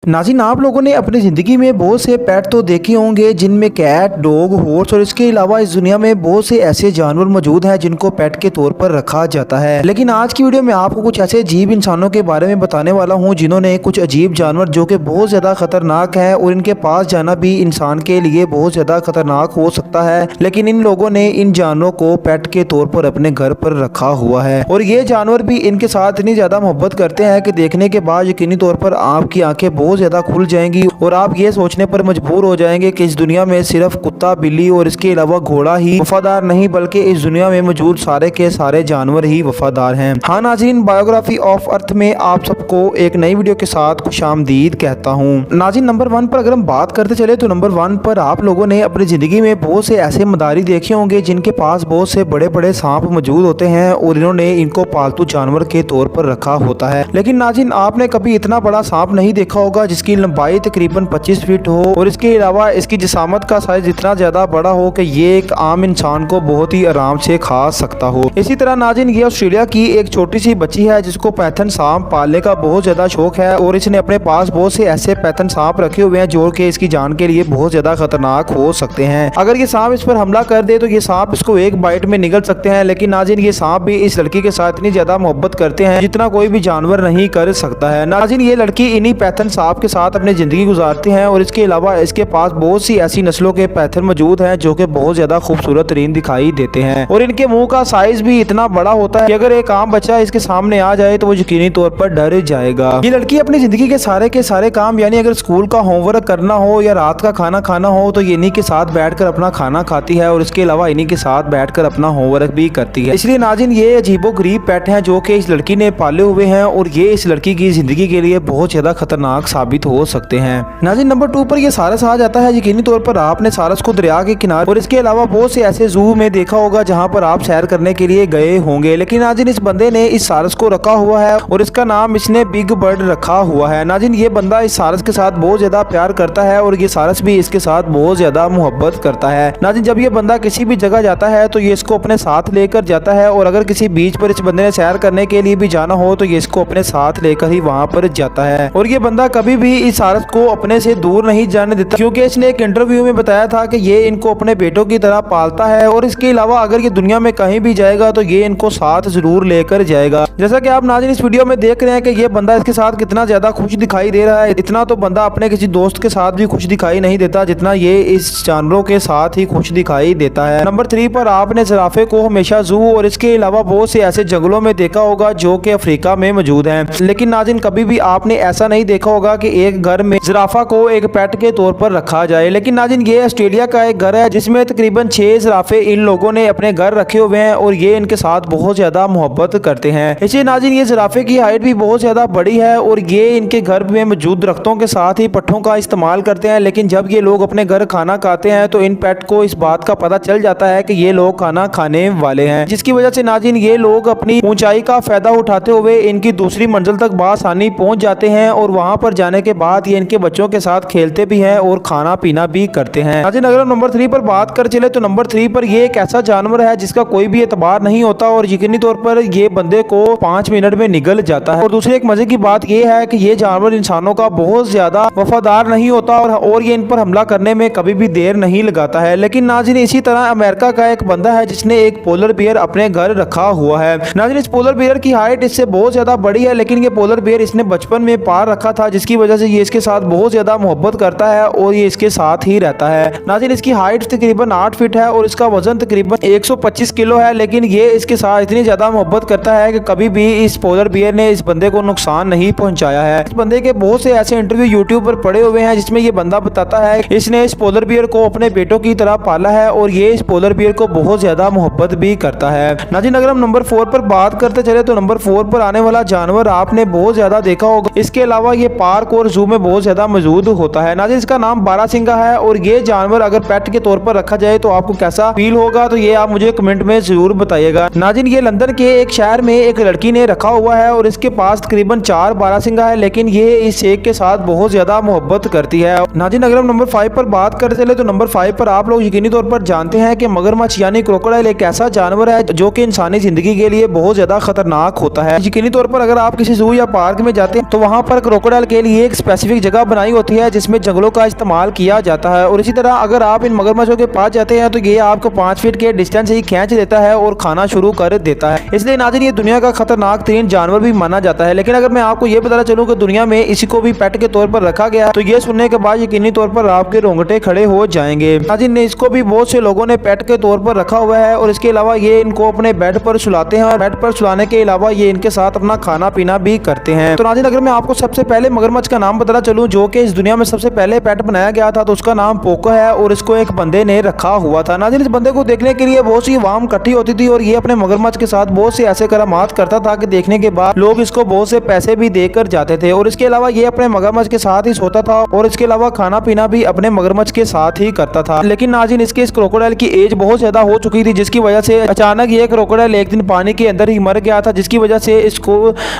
नाज़रीन, आप लोगों ने अपनी ज़िंदगी में बहुत से पेट तो देखे होंगे जिनमें कैट, डॉग, हॉर्स और इसके अलावा इस दुनिया में बहुत से ऐसे जानवर मौजूद हैं जिनको पेट के तौर पर रखा जाता है। लेकिन आज की वीडियो में आपको कुछ ऐसे अजीब इंसानों के बारे में बताने वाला हूं जिन्होंने कुछ अजीब जानवर जो कि बहुत ज़्यादा खतरनाक है और इनके पास जाना भी इंसान के लिए बहुत ज़्यादा खतरनाक हो सकता है, लेकिन इन लोगों ने इन जानवरों को पेट के तौर पर अपने घर पर रखा हुआ है। और ये जानवर भी इनके साथ इतनी ज़्यादा मोहब्बत करते हैं कि देखने के बाद यकीनी तौर पर आपकी आंखें बहुत ज़्यादा खुल जाएंगी और आप ये सोचने पर मजबूर हो जाएंगे कि इस दुनिया में सिर्फ कुत्ता, बिल्ली और इसके अलावा घोड़ा ही वफादार नहीं बल्कि इस दुनिया में मौजूद सारे के सारे जानवर ही वफादार हैं। हाँ नाज़रीन, बायोग्राफी ऑफ अर्थ में आप सबको एक नई वीडियो के साथ खुशामदीद कहता हूँ। नाज़रीन, नंबर 1 पर अगर हम बात करते चले तो नंबर 1 पर आप लोगों ने अपनी ज़िंदगी में बहुत से ऐसे मदारी देखे होंगे जिनके पास बहुत से बड़े बड़े सांप मौजूद होते हैं और इन्होंने इनको पालतू जानवर के तौर पर रखा होता है। लेकिन नाज़रीन, आपने कभी इतना बड़ा सांप नहीं देखा होगा जिसकी लंबाई तकरीबन 25 फीट हो और इसके अलावा इसकी जिसामत का साइज इतना ज्यादा बड़ा हो कि ये एक आम इंसान को बहुत ही आराम से खा सकता हो। इसी तरह नाज़रीन, ये ऑस्ट्रेलिया की एक छोटी सी बच्ची है जिसको पैथन सांप पालने का बहुत ज्यादा शौक है और इसने अपने पास बहुत से ऐसे पैथन सांप रखे हुए हैं जो कि इसकी जान के लिए बहुत ज्यादा खतरनाक हो सकते हैं। अगर ये सांप इस पर हमला कर दे तो ये सांप इसको एक बाइट में निगल सकते हैं। लेकिन नाज़रीन, ये सांप भी इस लड़की के साथ इतनी ज्यादा मोहब्बत करते हैं जितना कोई भी जानवर नहीं कर सकता है। नाज़रीन, ये लड़की इन्हीं पैथन सांप के साथ अपनी जिंदगी गुजारती हैं और इसके अलावा इसके पास बहुत सी ऐसी नस्लों के पैथर मौजूद हैं जो कि बहुत ज्यादा खूबसूरत तरीन दिखाई देते हैं और इनके मुंह का साइज भी इतना बड़ा होता है कि अगर एक आम बच्चा इसके सामने आ जाए तो वो यकीनी तौर पर डर जाएगा। ये लड़की अपनी जिंदगी के सारे काम यानी अगर स्कूल का होमवर्क करना हो या रात का खाना खाना हो तो ये इन्हीं के साथ बैठकर अपना खाना खाती है और इसके अलावा इन्हीं के साथ बैठकर अपना होमवर्क भी करती है। इसलिए नाज़रीन, ये अजीबो गरीब पेट हैं जो कि इस लड़की ने पाले हुए हैं और ये इस लड़की की जिंदगी के लिए बहुत ज्यादा खतरनाक साबित हो सकते हैं। नाज़रीन, नंबर 2 पर ये सारस आ जाता है। यकीनी तौर पर आपने सारस को दरिया के किनारे और इसके अलावा बहुत से ऐसे जू में देखा होगा जहां पर आप सैर करने के लिए गए होंगे। लेकिन नाज़रीन, इस बंदे ने इस सारस को रखा हुआ है और इसका नाम इसने बिग बर्ड रखा हुआ है। नाज़रीन, ये बंदा इस सारस के साथ बहुत ज्यादा प्यार करता है और ये सारस भी इसके साथ बहुत ज्यादा मोहब्बत करता है। नाज़रीन, जब ये बंदा किसी भी जगह जाता है तो ये इसको अपने साथ लेकर जाता है और अगर किसी बीच पर इस बंदे ने सैर करने के लिए भी जाना हो तो ये इसको अपने साथ लेकर ही वहां पर जाता है। और ये बंदा कभी भी इस सारस को अपने से दूर नहीं जाने देता क्योंकि इसने एक इंटरव्यू में बताया था कि ये इनको अपने बेटों की तरह पालता है और इसके अलावा अगर ये दुनिया में कहीं भी जाएगा तो ये इनको साथ जरूर लेकर जाएगा। जैसा कि आप नाज़रीन इस वीडियो में देख रहे हैं कि ये बंदा इसके साथ कितना ज्यादा खुश दिखाई दे रहा है। इतना तो बंदा अपने किसी दोस्त के साथ भी खुश दिखाई नहीं देता जितना ये इस जानवरों के साथ ही खुश दिखाई देता है। नंबर 3 पर आपने जिराफे को हमेशा जू और इसके अलावा बहुत से ऐसे जंगलों में देखा होगा जो कि अफ्रीका में मौजूद हैं। लेकिन नाज़रीन, कभी भी आपने ऐसा नहीं देखा होगा कि एक घर में जिराफा को एक पेट के तौर पर रखा जाए। लेकिन नाज़रीन, ये ऑस्ट्रेलिया का एक घर है जिसमें तकरीबन 6 जिराफे इन लोगों ने अपने घर रखे हुए हैं और ये इनके साथ बहुत ज्यादा मोहब्बत करते हैं। इसलिए नाज़रीन, ये जिराफे की हाइट भी बहुत ज्यादा बड़ी है और ये इनके घर में मौजूद दरख्तों के साथ ही पट्ठों का इस्तेमाल करते हैं। लेकिन जब ये लोग अपने घर खाना खाते हैं तो इन पेट को इस बात का पता चल जाता है कि ये लोग खाना खाने वाले हैं, जिसकी वजह से नाज़रीन ये लोग अपनी ऊंचाई का फायदा उठाते हुए इनकी दूसरी मंजिल तक बआसानी पहुंच जाते हैं और वहां पर जाने के बाद ये इनके बच्चों के साथ खेलते भी हैं और खाना पीना भी करते हैं। नाज़रीन, अगर हम नंबर 3 पर बात कर चले तो नंबर 3 पर ये एक ऐसा जानवर है जिसका कोई भी एतबार नहीं होता और यकीनी तौर पर ये बंदे को 5 मिनट में निगल जाता है। और दूसरी एक मजे की बात ये है कि ये जानवर इंसानों का बहुत ज्यादा वफादार नहीं होता और ये इन पर हमला करने में कभी भी देर नहीं लगाता है। लेकिन नाज़रीन, इसी तरह अमेरिका का एक बंदा है जिसने एक पोलर बियर अपने घर रखा हुआ है। नाज़रीन, इस पोलर बियर की हाइट इससे बहुत ज्यादा बड़ी है लेकिन ये पोलर बियर इसने बचपन में पार रखा था जिसकी वजह से ये इसके साथ बहुत ज्यादा मोहब्बत करता है और ये इसके साथ ही रहता है। नाज़रीन, इसकी हाइट तकरीबन 8 फीट है और इसका वजन तकरीबन 125 किलो है। लेकिन ये इसके साथ इतनी ज्यादा मोहब्बत करता है कि कभी भी इस पोलर बियर ने इस बंदे को नुकसान नहीं पहुंचाया है। इस बंदे के बहुत से ऐसे इंटरव्यू यूट्यूब पर पड़े हुए हैं जिसमें ये बंदा बताता है इसने इस पोलर बियर को अपने बेटों की तरह पाला है और ये इस पोलर बियर को बहुत ज्यादा मोहब्बत भी करता है। नाज़रीन, अगर हम नंबर 4 पर बात करते चले तो नंबर 4 पर आने वाला जानवर आपने बहुत ज्यादा देखा होगा। इसके अलावा ये पार्क और जू में बहुत ज्यादा मौजूद होता है। नाज़रीन, इसका नाम बारहसिंगा है और ये जानवर अगर पेट के तौर पर रखा जाए तो आपको कैसा फील होगा तो ये आप मुझे कमेंट में जरूर बताइएगा। नाज़रीन, ये लंदन के एक शहर में एक लड़की ने रखा हुआ है और इसके पास तकरीबन 4 बारहसिंगा है लेकिन ये इस एक के साथ बहुत ज्यादा मोहब्बत करती है। नाज़रीन, अगर हम नंबर 5 पर बात करते चले तो नंबर 5 पर आप लोग यकीनी तौर पर जानते हैं कि मगरमच्छ यानी क्रोकोडाइल एक ऐसा जानवर है जो कि इंसानी जिंदगी के लिए बहुत ज्यादा खतरनाक होता है। यकीनी तौर पर अगर आप किसी जू या पार्क में जाते हैं तो वहाँ पर क्रोकोडाइल के लिए लिए एक स्पेसिफिक जगह बनाई होती है जिसमें जंगलों का इस्तेमाल किया जाता है। और इसी तरह अगर आप इन मगरमच्छों के पास जाते हैं तो ये आपको 5 फीट के डिस्टेंस ही खींच देता है और खाना शुरू कर देता है। इसलिए नाज़रीन ये दुनिया का खतरनाक तरीन जानवर भी माना जाता है। लेकिन अगर मैं आपको ये बताना चलूँ कि दुनिया में इसी को भी पेट के तौर पर रखा गया तो ये सुनने के बाद यकीनी तौर पर आपके रोंगटे खड़े हो जाएंगे। नाज़रीन इसको भी बहुत से लोगों ने पेट के तौर पर रखा हुआ है और इसके अलावा ये इनको अपने बेड पर सुलाते हैं और बेड पर सुलाने के अलावा ये इनके साथ अपना खाना पीना भी करते हैं। तो नाज़रीन अगर मैं आपको सबसे पहले मगरमच्छ का नाम बताना चलूँ जो कि इस दुनिया में सबसे पहले पेट बनाया गया था तो उसका नाम पोको है और इसको एक बंदे ने रखा हुआ था। नाज़रीन इस बंदे को देखने के लिए बहुत सी आवाम इकट्ठी होती थी और ये अपने मगरमच्छ के साथ बहुत से ऐसे करामात करता था कि देखने के बाद लोग इसको बहुत से पैसे भी देकर जाते थे। और इसके अलावा ये अपने मगरमच्छ के साथ ही सोता था और इसके अलावा खाना पीना भी अपने मगरमच्छ के साथ ही करता था। लेकिन नाज़रीन इसके इस क्रोकोडाइल की एज बहुत ज्यादा हो चुकी थी जिसकी वजह से अचानक ये क्रोकोडाइल एक दिन पानी के अंदर ही मर गया था, जिसकी वजह से इसको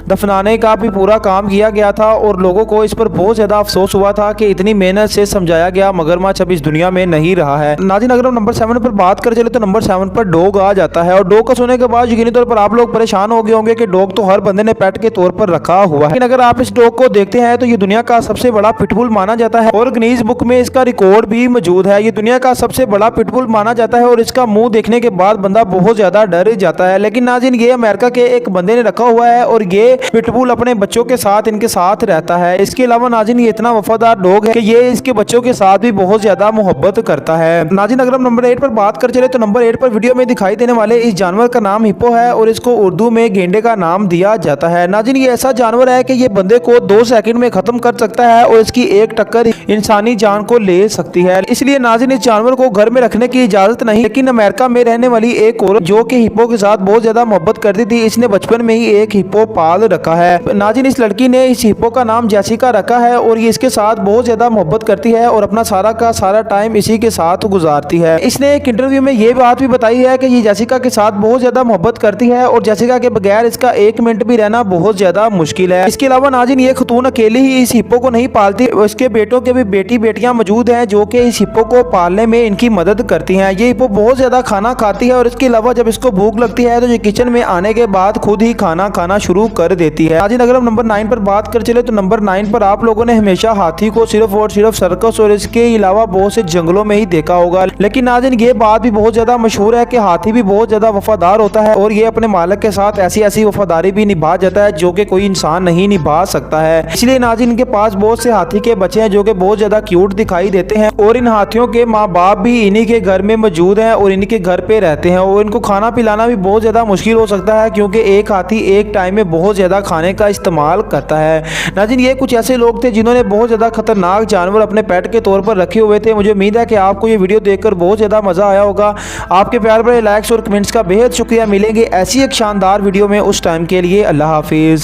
दफनाने का भी पूरा काम किया गया था और लोगों को इस पर बहुत ज्यादा अफसोस हुआ था कि इतनी मेहनत से समझाया गया मगरमच्छ अब इस दुनिया में नहीं रहा है। नाज़रीन अगर हम नंबर 7 पर बात कर चले तो नंबर 7 पर डॉग आ जाता है। और डॉग को सुनने के बाद यकीनी तौर पर आप लोग परेशान हो गए होंगे कि डॉग तो हर बंदे ने पेट के तौर पर रखा हुआ है। लेकिन अगर आप इस डॉग को देखते हैं तो ये दुनिया का सबसे बड़ा पिटबुल माना जाता है और गिनीज बुक में इसका रिकॉर्ड भी मौजूद है। ये दुनिया का सबसे बड़ा पिटबुल माना जाता है और इसका मुंह देखने के बाद बंदा बहुत ज्यादा डर जाता है। लेकिन नाज़रीन ये अमेरिका के एक बंदे ने रखा हुआ है और ये पिटबुल अपने बच्चों के साथ इनके साथ रहता है। इसके अलावा नाज़रीन ये इतना वफादार डॉग है कि ये इसके बच्चों के साथ भी बहुत ज्यादा मोहब्बत करता है। नाज़रीन अगर हम नंबर 8 पर बात कर चले तो नंबर 8 पर वीडियो में दिखाई देने वाले इस जानवर का नाम हिप्पो है और इसको उर्दू में गेंडे का नाम दिया जाता है। नाज़रीन ये ऐसा जानवर है कि ये बंदे को 2 सेकंड में खत्म कर सकता है और इसकी एक टक्कर इंसानी जान को ले सकती है। इसलिए नाज़रीन इस जानवर को घर में रखने की इजाजत नहीं। लेकिन अमेरिका में रहने वाली एक औरत जो कि हिप्पो के साथ बहुत ज्यादा मोहब्बत करती थी, इसने बचपन में ही एक हिप्पो पाल रखा है। नाज़रीन इस लड़की ने इस हिप्पो का नाम जेसिका रखा है और ये इसके साथ बहुत ज्यादा मोहब्बत करती है और अपना सारा का सारा टाइम इसी के साथ गुजारती है। इसने एक इंटरव्यू में ये बात भी बताई है कि ये जेसिका के साथ बहुत ज्यादा मोहब्बत करती है और जेसिका के बगैर इसका 1 मिनट भी रहना बहुत ज्यादा मुश्किल है। इसके अलावा नाज़रीन ये खतून अकेली ही इस हिप्पो को नहीं पालती, उसके बेटों के भी बेटी बेटियां मौजूद हैं जो कि इस हिप्पो को पालने में इनकी मदद करती हैं। ये हिप्पो बहुत ज्यादा खाना खाती है और इसके अलावा जब इसको भूख लगती है तो ये किचन में आने के बाद खुद ही खाना खाना शुरू कर देती है। नाज़रीन अगर हम नंबर 9 पर बात कर चले तो नंबर 9 पर आप लोगों ने हमेशा हाथी को सिर्फ और सिर्फ सर्कस और इसके अलावा बहुत से जंगलों में ही देखा होगा। लेकिन नाज़रीन ये बात भी बहुत ज्यादा मशहूर है कि हाथी भी बहुत ज्यादा वफादार होता है और ये अपने मालिक के साथ ऐसी ऐसी वफादारी भी निभा जाता है जो कि कोई इंसान नहीं निभा सकता है। इसलिए नाज़रीन इनके पास बहुत से हाथी के बच्चे हैं जो कि बहुत ज्यादा क्यूट दिखाई देते हैं और इन हाथियों के माँ बाप भी इन्हीं के घर में मौजूद हैं और इन्हीं के घर पे रहते हैं और इनको खाना पिलाना भी बहुत ज्यादा मुश्किल हो सकता है क्योंकि एक हाथी एक टाइम में बहुत ज्यादा खाने का इस्तेमाल करता है। नाज़रीन ये कुछ ऐसे लोग थे जिन्होंने बहुत ज्यादा खतरनाक जानवर अपने पेट के तौर पर रखे हुए थे। मुझे उम्मीद है कि आपको ये वीडियो देखकर बहुत ज्यादा मजा आया होगा। आपके प्यार भरे लाइक्स और कमेंट्स का बेहद शुक्रिया। मिलेंगे ऐसी एक शानदार वीडियो में, उस टाइम के लिए अल्लाह हाफिज।